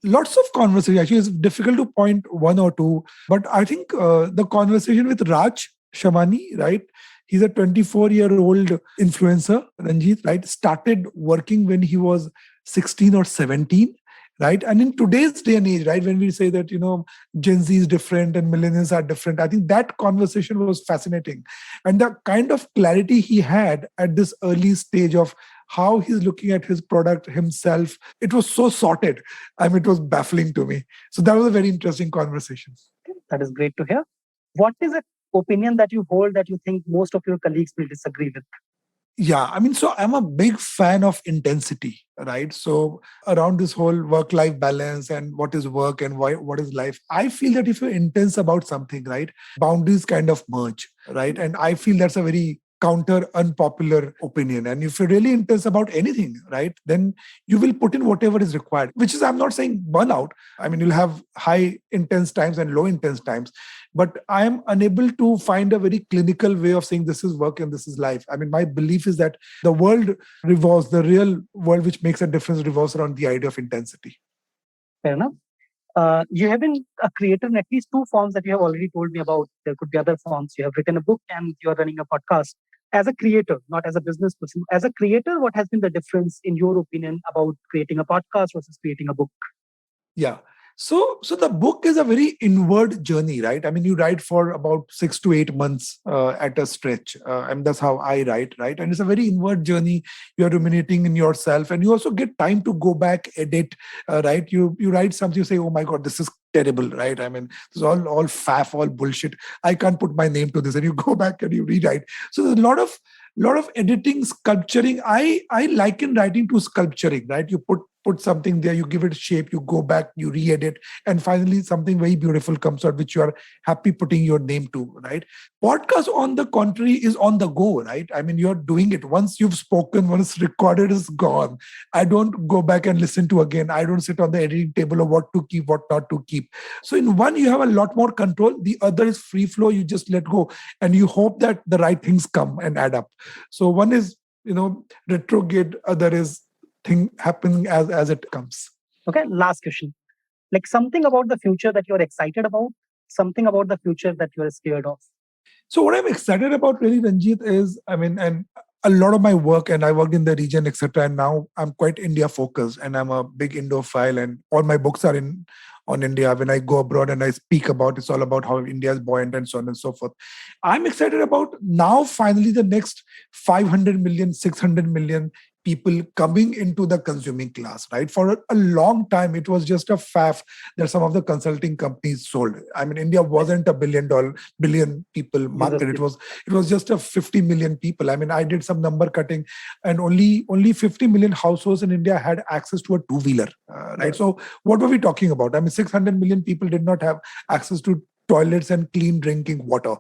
B: Lots of conversation. Actually, it's difficult to point one or two, but I think the conversation with Raj Shamani, right? He's a 24-year-old influencer, Ranjit, right? Started working when he was 16 or 17, right? And in today's day and age, right, when we say that, Gen Z is different and millennials are different, I think that conversation was fascinating. And the kind of clarity he had at this early stage of how he's looking at his product himself, it was so sorted. I mean, it was baffling to me. So that was a very interesting conversation.
C: That is great to hear. What is an opinion that you hold that you think most of your colleagues will disagree with?
B: Yeah, I mean, so I'm a big fan of intensity, right? So around this whole work-life balance and what is work and what is life, I feel that if you're intense about something, right, boundaries kind of merge, right? And I feel that's a very counter unpopular opinion. And if you're really intense about anything, right, then you will put in whatever is required, which is, I'm not saying burnout. I mean, you'll have high intense times and low intense times, but I am unable to find a very clinical way of saying this is work and this is life. I mean, my belief is that the world revolves, the real world which makes a difference revolves around the idea of intensity.
C: Fair enough. You have been a creator in at least two forms that you have already told me about. There could be other forms. You have written a book and you're running a podcast. As a creator, not as a business person, as a creator, what has been the difference in your opinion about creating a podcast versus creating a book?
B: Yeah. So the book is a very inward journey, right? I mean, you write for about 6 to 8 months at a stretch. And that's how I write, right? And it's a very inward journey. You're ruminating in yourself and you also get time to go back, edit, right? You write something, you say, oh my God, this is terrible, right? I mean, this is all faff, all bullshit. I can't put my name to this. And you go back and you rewrite. So there's a lot of lot of editing, sculpturing. I liken writing to sculpturing, right? You put something there, you give it shape, you go back, you re-edit, and finally something very beautiful comes out, which you are happy putting your name to, right? Podcast, on the contrary, is on the go, right? I mean, you're doing it. Once you've spoken, once recorded, is gone. I don't go back and listen to again. I don't sit on the editing table of what to keep, what not to keep. So in one, you have a lot more control. The other is free flow. You just let go and you hope that the right things come and add up. So one is, retrograde, other is thing happening as it comes.
C: Okay, last question. Like something about the future that you're excited about, something about the future that you're scared of.
B: So what I'm excited about really, Ranjit, is, and a lot of my work, and I worked in the region, etc. And now I'm quite India focused, and I'm a big Indophile, and all my books are on India. When I go abroad and I speak about, it's all about how India is buoyant and so on and so forth. I'm excited about now finally the next 500 million, 600 million people coming into the consuming class, right? For a long time, it was just a faff that some of the consulting companies sold. I mean, India wasn't a billion people market. It was just a 50 million people. I mean, I did some number cutting, and only 50 million households in India had access to a two-wheeler, right? So what were we talking about? I mean, 600 million people did not have access to toilets and clean drinking water.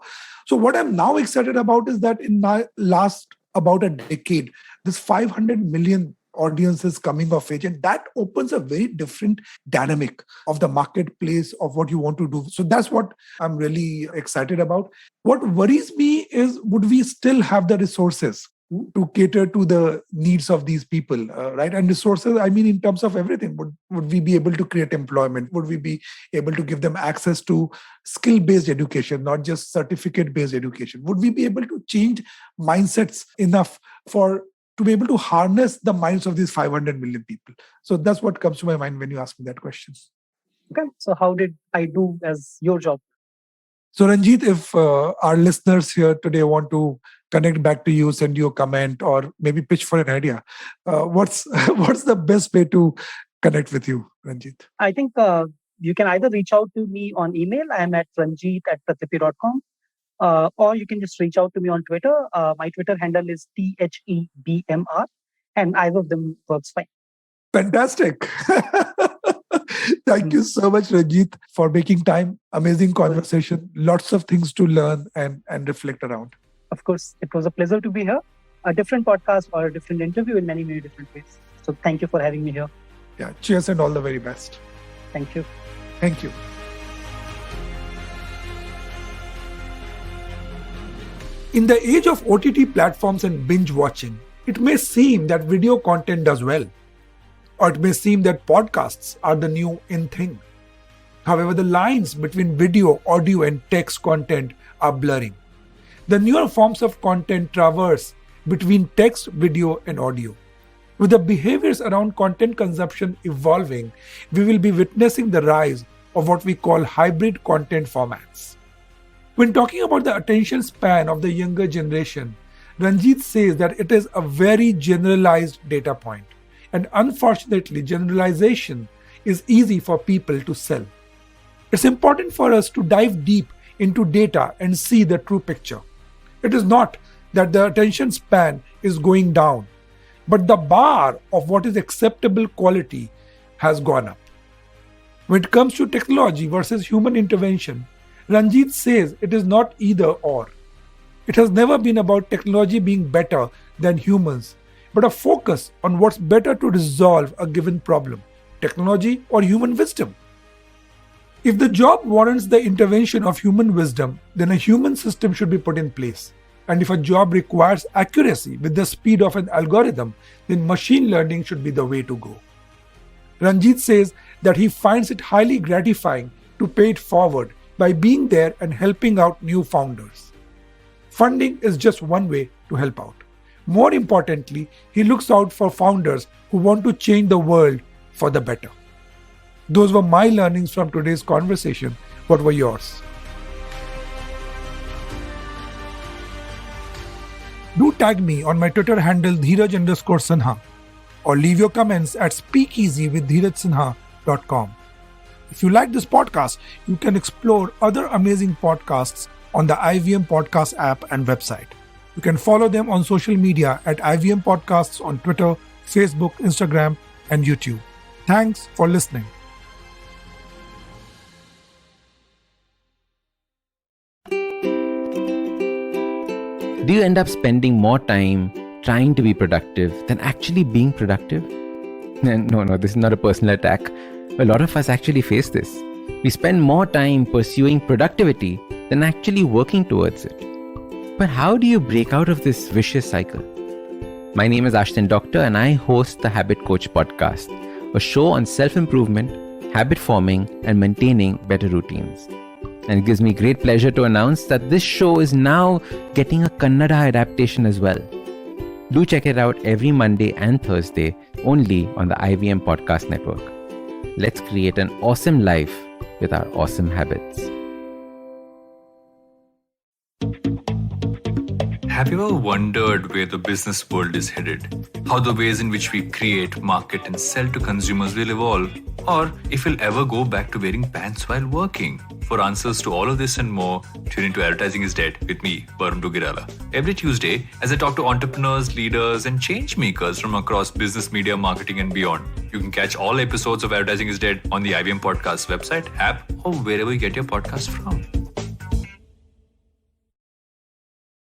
B: So what I'm now excited about is that in my last about a decade, this 500 million audience is coming of age, and that opens a very different dynamic of the marketplace of what you want to do. So that's what I'm really excited about. What worries me is, would we still have the resources to cater to the needs of these people, right? And resources, I mean, in terms of everything. Would we be able to create employment? Would we be able to give them access to skill-based education, not just certificate-based education? Would we be able to change mindsets enough to be able to harness the minds of these 500 million people? So that's what comes to my mind when you ask me that question.
C: Okay, so how did I do as your job?
B: So Ranjit, if our listeners here today want to connect back to you, send you a comment, or maybe pitch for an idea, what's the best way to connect with you, Ranjit?
C: I think you can either reach out to me on email. I am at ranjit@pratipti.com. Or you can just reach out to me on Twitter. My Twitter handle is THEBMR, and either of them works fine.
B: Fantastic. Thank you so much, Ranjit, for making time. Amazing conversation. Lots of things to learn and reflect around.
C: Of course, it was a pleasure to be here. A different podcast or a different interview in many, many different ways. So thank you for having me here.
B: Yeah, cheers and all the very best.
C: Thank you.
B: Thank you. In the age of OTT platforms and binge watching, it may seem that video content does well, or it may seem that podcasts are the new in thing. However, the lines between video, audio, and text content are blurring. The newer forms of content traverse between text, video, and audio. With the behaviors around content consumption evolving, we will be witnessing the rise of what we call hybrid content formats. When talking about the attention span of the younger generation, Ranjit says that it is a very generalized data point. And unfortunately, generalization is easy for people to sell. It's important for us to dive deep into data and see the true picture. It is not that the attention span is going down, but the bar of what is acceptable quality has gone up. When it comes to technology versus human intervention, Ranjit says it is not either or. It has never been about technology being better than humans, but a focus on what's better to resolve a given problem, technology or human wisdom. If the job warrants the intervention of human wisdom, then a human system should be put in place. And if a job requires accuracy with the speed of an algorithm, then machine learning should be the way to go. Ranjit says that he finds it highly gratifying to pay it forward by being there and helping out new founders. Funding is just one way to help out. More importantly, he looks out for founders who want to change the world for the better. Those were my learnings from today's conversation. What were yours? Do tag me on my Twitter handle Dheeraj_Sinha or leave your comments at speakeasywithdheerajsinha.com. If you like this podcast, you can explore other amazing podcasts on the IVM Podcast app and website. You can follow them on social media at IVM Podcasts on Twitter, Facebook, Instagram, and YouTube. Thanks for listening.
E: Do you end up spending more time trying to be productive than actually being productive? No, this is not a personal attack. A lot of us actually face this. We spend more time pursuing productivity than actually working towards it. But how do you break out of this vicious cycle? My name is Ashdin Doctor and I host the Habit Coach Podcast, a show on self-improvement, habit forming, and maintaining better routines. And it gives me great pleasure to announce that this show is now getting a Kannada adaptation as well. Do check it out every Monday and Thursday only on the IVM Podcast Network. Let's create an awesome life with our awesome habits.
F: Have you ever wondered where the business world is headed? How the ways in which we create, market, and sell to consumers will evolve? Or if we'll ever go back to wearing pants while working? For answers to all of this and more, tune into Advertising is Dead with me, Varun Duggirala. Every Tuesday, as I talk to entrepreneurs, leaders, and change makers from across business, media, marketing, and beyond. You can catch all episodes of Advertising is Dead on the IVM Podcast website, app, or wherever you get your podcast from.